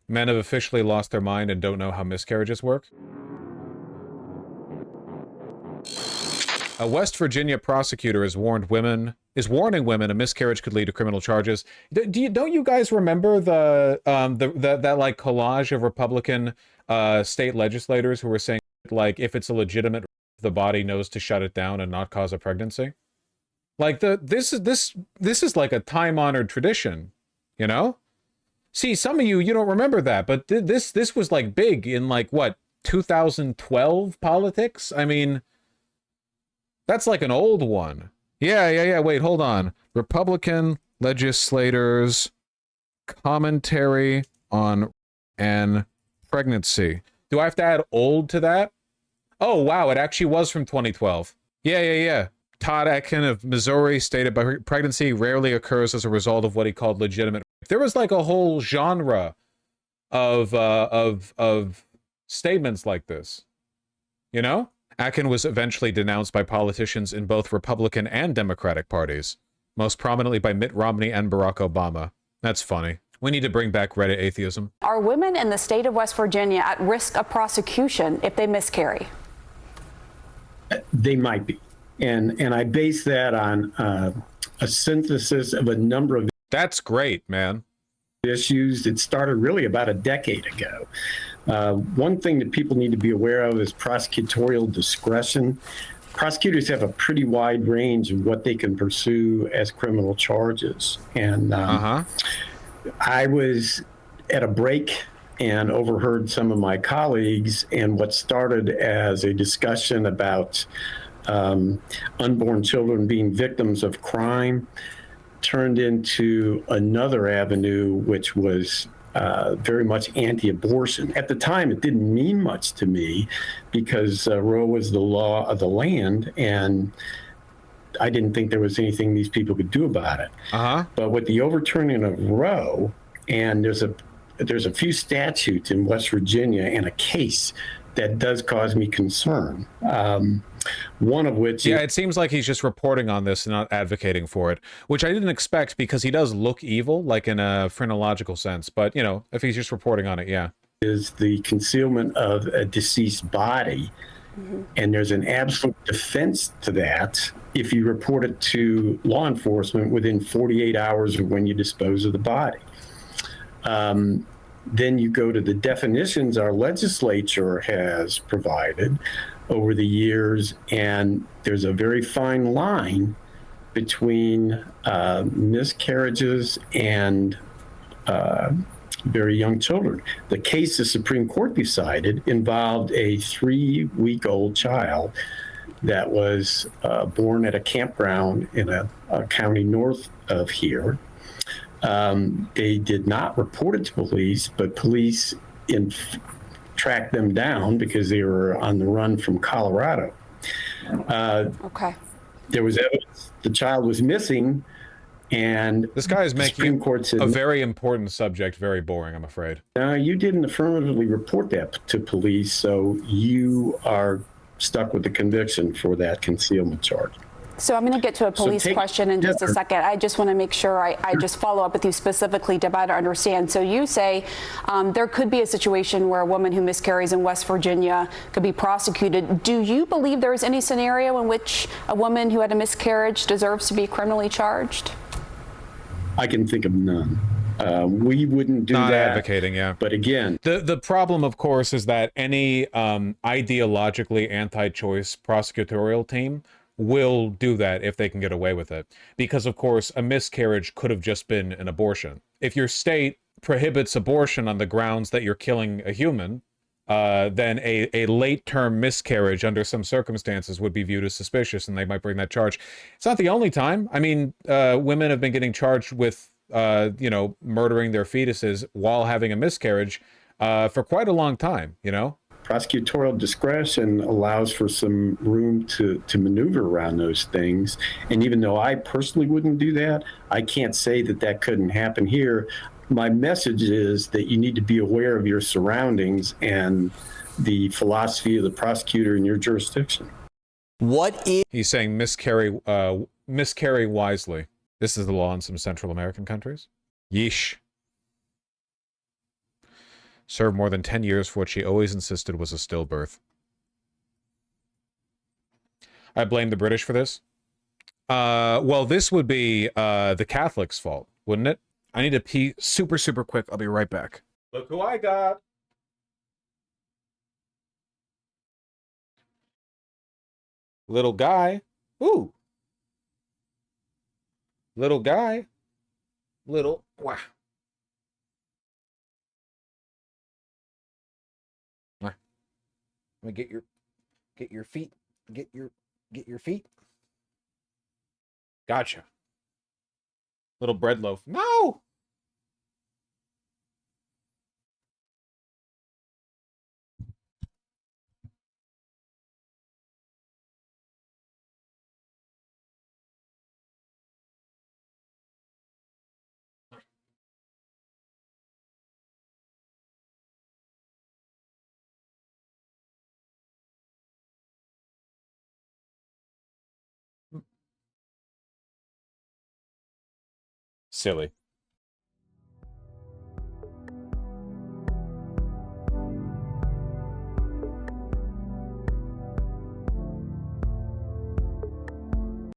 Men have officially lost their mind and don't know how miscarriages work. A West Virginia prosecutor has warning women a miscarriage could lead to criminal charges. Don't you guys remember that like collage of Republican state legislators who were saying like if it's a legitimate, the body knows to shut it down and not cause a pregnancy? Like this is like a time-honored tradition, you know? See, some of you don't remember that, but this was like big in like what, 2012 politics? I mean, that's like an old one. Yeah. Wait, hold on. Republican legislators commentary on an pregnancy. Do I have to add old to that? Oh, wow. It actually was from 2012. Yeah. Todd Atkin of Missouri stated pregnancy rarely occurs as a result of what he called legitimate. There was like a whole genre of statements like this, you know? Atkin was eventually denounced by politicians in both Republican and Democratic parties, most prominently by Mitt Romney and Barack Obama. That's funny. We need to bring back Reddit atheism. Are women in the state of West Virginia at risk of prosecution if they miscarry? They might be. And I base that on a synthesis of a number of... That's great, man. ...issues that started really about a decade ago. One thing that people need to be aware of is prosecutorial discretion. Prosecutors have a pretty wide range of what they can pursue as criminal charges. And I was at a break and overheard some of my colleagues, and what started as a discussion about unborn children being victims of crime turned into another avenue, which was very much anti-abortion. At the time, it didn't mean much to me because Roe was the law of the land, and I didn't think there was anything these people could do about it. But with the overturning of Roe, and there's a few statutes in West Virginia and a case that does cause me concern. One of which... Yeah, it seems like he's just reporting on this and not advocating for it, which I didn't expect because he does look evil, like in a phrenological sense. But, you know, if he's just reporting on it, yeah. Is the concealment of a deceased body. And there's an absolute defense to that if you report it to law enforcement within 48 hours of when you dispose of the body. Then you go to the definitions our legislature has provided over the years, and there's a very fine line between miscarriages and very young children. The case the Supreme Court decided involved a 3-week-old child that was born at a campground in a county north of here. They did not report it to police, but police tracked them down because they were on the run from Colorado. There was evidence the child was missing, and this guy is making a very important subject very boring, I'm afraid. You didn't affirmatively report that to police, so you are stuck with the conviction for that concealment charge. So I'm going to get to a police question in just a second. I just want to make sure I just follow up with you specifically to better understand. So you say there could be a situation where a woman who miscarries in West Virginia could be prosecuted. Do you believe there is any scenario in which a woman who had a miscarriage deserves to be criminally charged? I can think of none. We wouldn't do that. Not advocating, yeah. But again, the problem, of course, is that any ideologically anti-choice prosecutorial team will do that if they can get away with it. Because, of course, a miscarriage could have just been an abortion. If your state prohibits abortion on the grounds that you're killing a human, then a late-term miscarriage under some circumstances would be viewed as suspicious, and they might bring that charge. It's not the only time. I mean, women have been getting charged with, you know, murdering their fetuses while having a miscarriage for quite a long time, you know? Prosecutorial discretion allows for some room to maneuver around those things. And even though I personally wouldn't do that, I can't say that that couldn't happen here. My message is that you need to be aware of your surroundings and the philosophy of the prosecutor in your jurisdiction. He's saying miscarry wisely. This is the law in some Central American countries. Yeesh. Served more than 10 years for what she always insisted was a stillbirth. I blame the British for this. Well, this would be the Catholics' fault, wouldn't it? I need to pee super, super quick. I'll be right back. Look who I got. Little guy. Ooh. Little guy. Little. Wow. Let me get your feet. Get your feet. Gotcha. Little bread loaf. No. Silly.